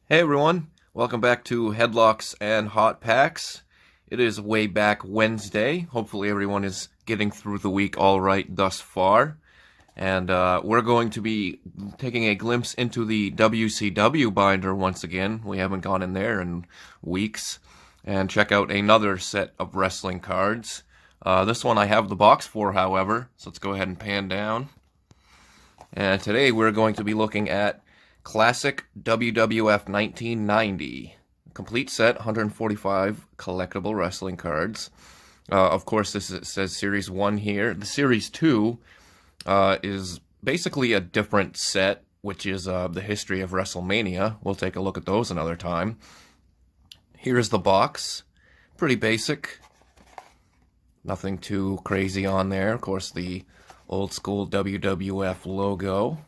Hey everyone, welcome back to Headlocks and Hot Packs. It is way back Wednesday. Hopefully everyone is getting through the week all right thus far. And we're going to be taking a glimpse into the WCW binder once again. We haven't gone in there in weeks. And check out another set of wrestling cards. This one I have the box for, however, so let's go ahead and pan down. And today we're going to be looking at Classic WWF 1990. Complete set, 145 collectible wrestling cards. Of course, says Series 1 here. The Series 2 is basically a different set, which is the history of WrestleMania. We'll take a look at those another time. Here's the box. Pretty basic. Nothing too crazy on there. Of course, the old school WWF logo.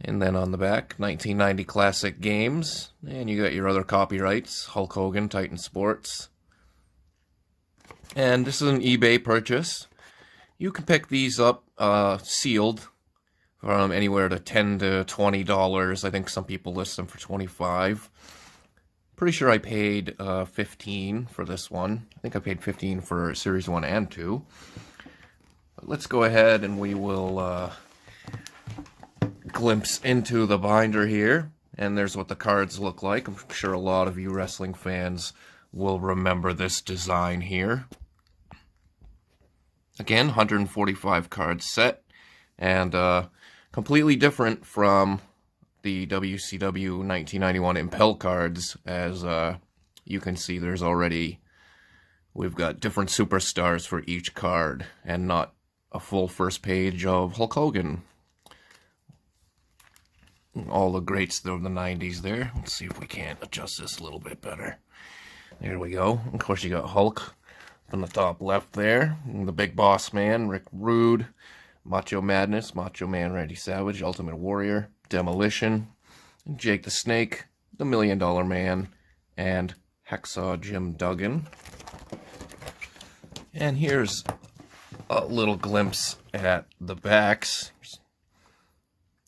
And then on the back, 1990 Classic Games. And you got your other copyrights. Hulk Hogan, Titan Sports. And this is an eBay purchase. You can pick these up sealed from anywhere to $10 to $20. I think some people list them for $25. Pretty sure I paid $15 for this one. I think I paid $15 for Series 1 and 2. But let's go ahead and we will glimpse into the binder here, and there's what the cards look like. I'm sure a lot of you wrestling fans will remember this design here. Again, 145 card set, and completely different from the WCW 1991 Impel cards. As you can see, we've got different superstars for each card, and not a full first page of Hulk Hogan. All the greats of the 90s there. Let's see if we can't adjust this a little bit better. There we go. Of course, you got Hulk on the top left there. The Big Boss Man, Rick Rude. Macho Madness, Macho Man Randy Savage, Ultimate Warrior, Demolition, Jake the Snake, the $1 Million Man, and Hacksaw Jim Duggan. And here's a little glimpse at the backs.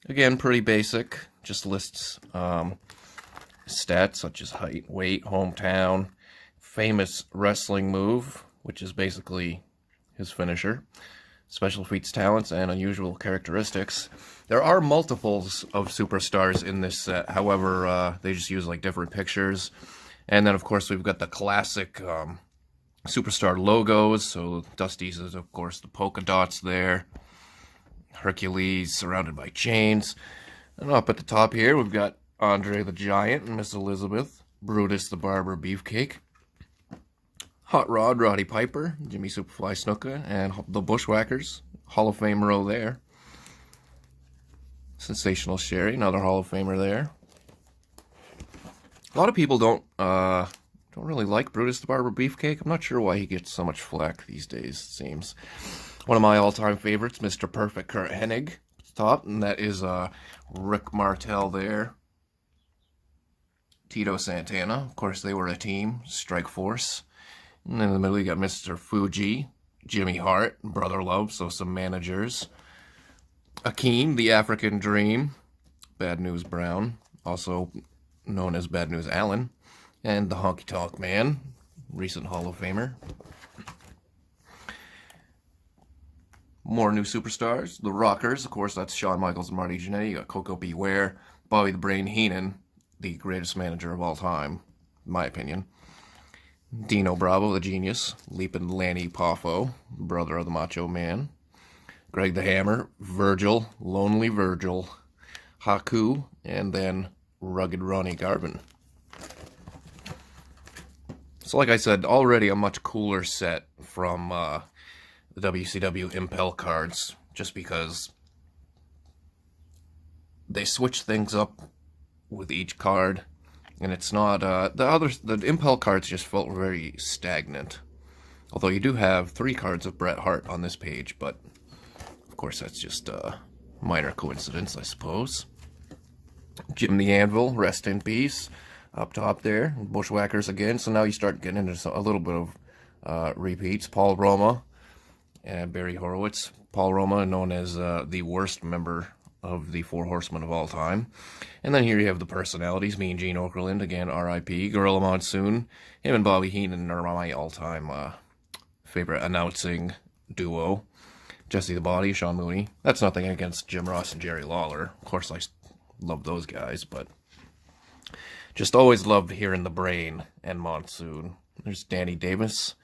Again, pretty basic, just lists stats such as height, weight, hometown, famous wrestling move, which is basically his finisher, special feats, talents, and unusual characteristics. There are multiples of superstars in this set, however, they just use like different pictures. And then, of course, we've got the classic superstar logos, so Dusty's is, of course, the polka dots there. Hercules surrounded by chains. And up at the top here, we've got Andre the Giant and Miss Elizabeth, Brutus the Barber Beefcake, Hot Rod Roddy Piper, Jimmy Superfly Snuka, and the Bushwhackers. Hall of Fame row there. Sensational Sherry, another Hall of Famer there. A lot of people don't really like Brutus the Barber Beefcake. I'm not sure why he gets so much flack these days, it seems. One of my all-time favorites, Mr. Perfect Kurt Hennig, at the top, and that is Rick Martel there. Tito Santana, of course they were a team, Strike Force. And then in the middle you got Mr. Fuji, Jimmy Hart, Brother Love, so some managers. Akeem, the African Dream, Bad News Brown, also known as Bad News Allen, and the Honky Tonk Man, recent Hall of Famer. More new superstars. The Rockers, of course, that's Shawn Michaels and Marty Jannetty. You got Coco Beware, Bobby the Brain Heenan, the greatest manager of all time, in my opinion. Dino Bravo, the Genius. Leapin' Lanny Poffo, brother of the Macho Man. Greg the Hammer, Virgil, Lonely Virgil, Haku, and then Rugged Ronnie Garvin. So like I said, already a much cooler set from the WCW Impel cards, just because they switch things up with each card, and it's not the Impel cards just felt very stagnant. Although you do have 3 cards of Bret Hart on this page, but of course that's just a minor coincidence, I suppose. Jim the Anvil, rest in peace, up top there. Bushwhackers again, so now you start getting into a little bit of repeats. Paul Roma and Barry Horowitz. Paul Roma, known as the worst member of the Four Horsemen of all time. And then here you have the personalities, me and Gene Okerlund, again, R.I.P., Gorilla Monsoon. Him and Bobby Heenan are my all-time favorite announcing duo. Jesse the Body, Sean Mooney. That's nothing against Jim Ross and Jerry Lawler. Of course, I love those guys, but just always loved hearing the Brain and Monsoon. There's Danny Davis,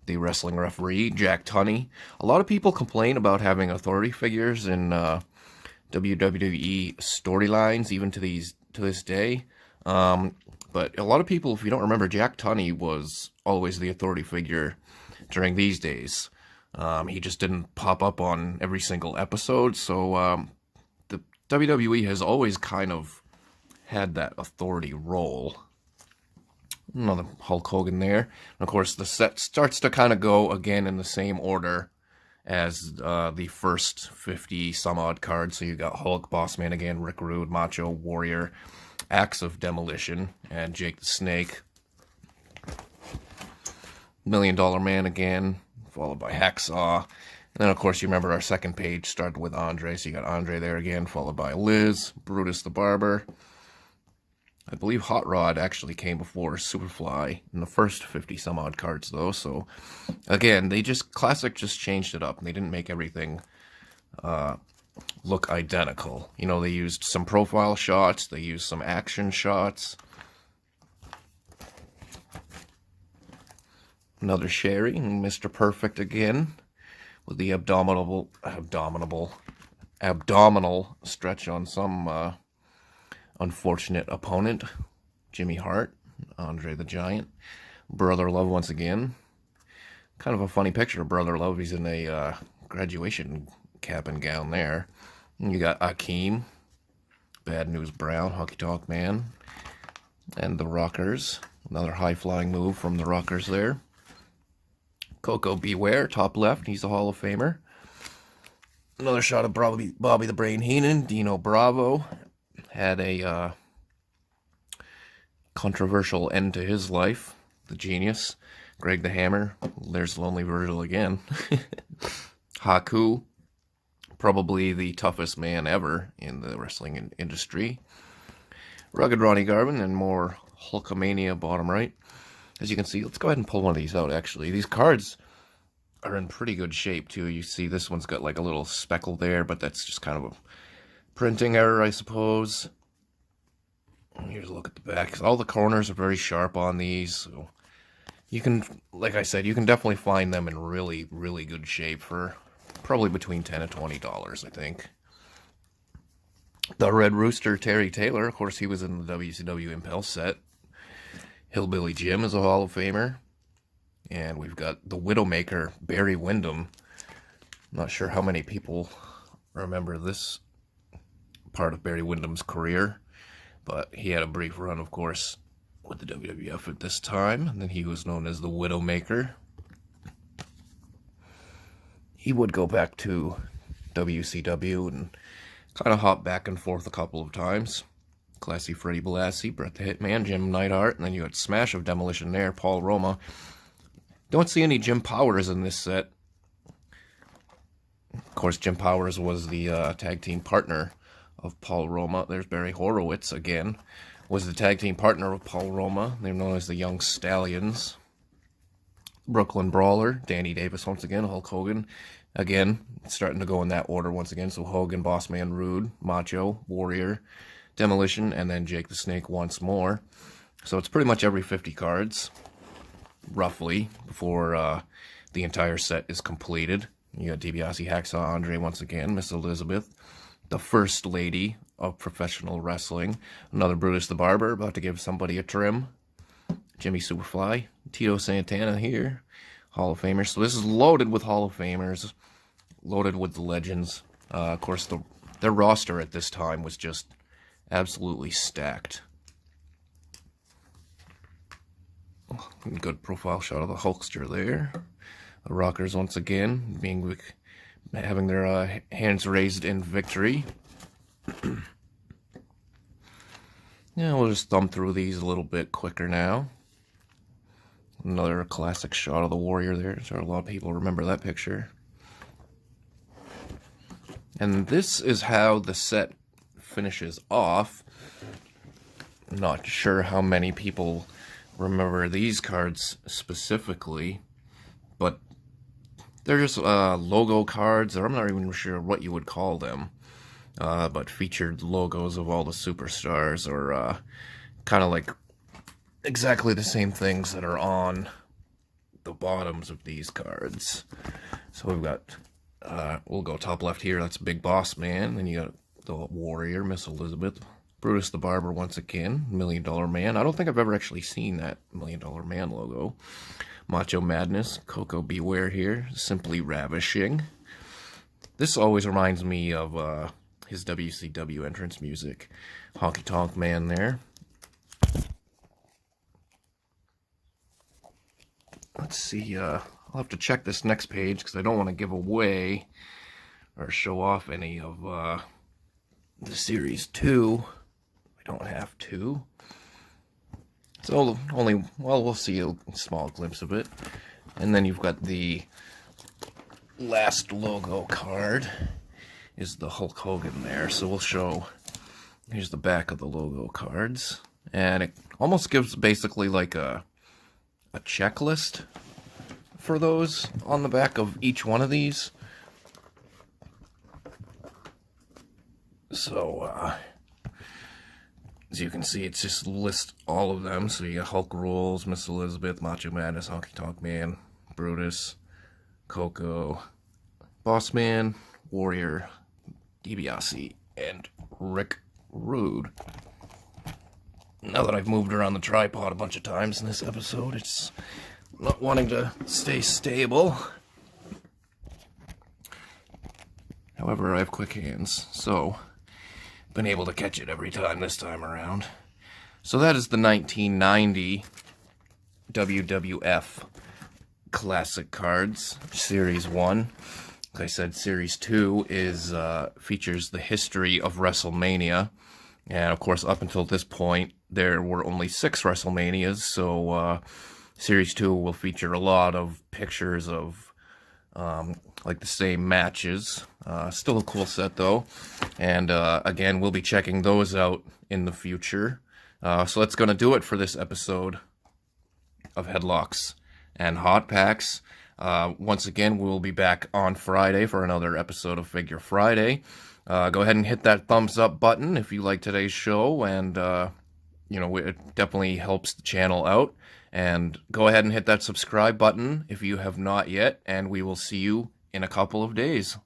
the wrestling referee, Jack Tunney. A lot of people complain about having authority figures in WWE storylines, even to this day. But a lot of people, if you don't remember, Jack Tunney was always the authority figure during these days. He just didn't pop up on every single episode, so the WWE has always kind of had that authority role. Another Hulk Hogan there. And of course, the set starts to kind of go again in the same order as the first 50 some odd cards. So you got Hulk, Bossman again, Rick Rude, Macho, Warrior, Axe of Demolition, and Jake the Snake. $1 Million Man again, followed by Hacksaw. And then, of course, you remember our second page started with Andre, so you got Andre there again, followed by Liz, Brutus the Barber. I believe Hot Rod actually came before Superfly in the first 50-some-odd cards, though. So, again, Classic just changed it up. They didn't make everything look identical. You know, they used some profile shots. They used some action shots. Another Sherry, Mr. Perfect again, with the abdominal stretch on some unfortunate opponent. Jimmy Hart, Andre the Giant, Brother Love once again. Kind of a funny picture of Brother Love. He's in a graduation cap and gown there. And you got Akeem, Bad News Brown, Hockey Talk Man, and the Rockers. Another high-flying move from the Rockers there. Coco Beware, top left. He's a Hall of Famer. Another shot of Bobby the Brain Heenan. Dino Bravo had a controversial end to his life. The Genius. Greg the Hammer. There's Lonely Virgil again. Haku. Probably the toughest man ever in the wrestling industry. Rugged Ronnie Garvin and more Hulkamania bottom right. As you can see, let's go ahead and pull one of these out, actually. These cards are in pretty good shape, too. You see this one's got like a little speckle there, but that's just kind of a printing error, I suppose. Here's a look at the back. All the corners are very sharp on these. So you can, like I said, you can definitely find them in really, really good shape for probably between $10 and $20, I think. The Red Rooster, Terry Taylor. Of course, he was in the WCW Impel set. Hillbilly Jim is a Hall of Famer. And we've got the Widowmaker, Barry Windham. Not sure how many people remember this part of Barry Windham's career. But he had a brief run, of course, with the WWF at this time. And then he was known as the Widowmaker. He would go back to WCW and kind of hop back and forth a couple of times. Classy Freddie Blassie, Bret the Hitman, Jim Neidhart, and then you had Smash of Demolition there, Paul Roma. Don't see any Jim Powers in this set. Of course, Jim Powers was the tag team partner of Paul Roma. There's Barry Horowitz again, was the tag team partner of Paul Roma. They're known as the Young Stallions. Brooklyn Brawler, Danny Davis once again, Hulk Hogan. Again, starting to go in that order once again. So Hogan, Bossman, Rude, Macho, Warrior, Demolition, and then Jake the Snake once more. So it's pretty much every 50 cards, roughly, before the entire set is completed. You got DiBiase, Hacksaw, Andre once again, Miss Elizabeth, the First Lady of Professional Wrestling, another Brutus the Barber, about to give somebody a trim, Jimmy Superfly, Tito Santana here, Hall of Famers. So this is loaded with Hall of Famers, loaded with the legends. Of course, their roster at this time was just absolutely stacked. Good profile shot of the Hulkster there. The Rockers once again having their hands raised in victory. Yeah, we'll just thumb through these a little bit quicker now. Another classic shot of the Warrior there. So a lot of people remember that picture. And this is how the set finishes off. Not sure how many people remember these cards specifically, but they're just logo cards, or I'm not even sure what you would call them, but featured logos of all the superstars, or kind of like exactly the same things that are on the bottoms of these cards. So we've got, we'll go top left here, that's Big Boss Man, then you got the Warrior, Miss Elizabeth, Brutus the Barber once again, $1 Million Man. I don't think I've ever actually seen that $1 Million Man logo. Macho Madness, Coco Beware here, Simply Ravishing. This always reminds me of his WCW entrance music. Honky Tonk Man there. Let's see, I'll have to check this next page because I don't want to give away or show off any of the Series 2. I don't have to. So only, well, we'll see a small glimpse of it. And then you've got the last logo card is the Hulk Hogan there. So we'll show, here's the back of the logo cards. And it almost gives basically like a checklist for those on the back of each one of these. So, as you can see, it's just list all of them. So you got Hulk Rules, Miss Elizabeth, Macho Madness, Honky Tonk Man, Brutus, Coco, Boss Man, Warrior, DiBiase, and Rick Rude. Now that I've moved around the tripod a bunch of times in this episode, it's not wanting to stay stable. However, I have quick hands, so been able to catch it every time this time around. So that is the 1990 WWF Classic Cards, Series 1. Like I said, Series 2 is features the history of WrestleMania. And, of course, up until this point, there were only 6 WrestleManias, so Series 2 will feature a lot of pictures of, like, the same matches. Still a cool set, though. And, again, we'll be checking those out in the future. So that's going to do it for this episode of Headlocks and Hot Packs. Once again, we'll be back on Friday for another episode of Figure Friday. Go ahead and hit that thumbs up button if you like today's show, and, you know, it definitely helps the channel out. And go ahead and hit that subscribe button if you have not yet, and we will see you in a couple of days.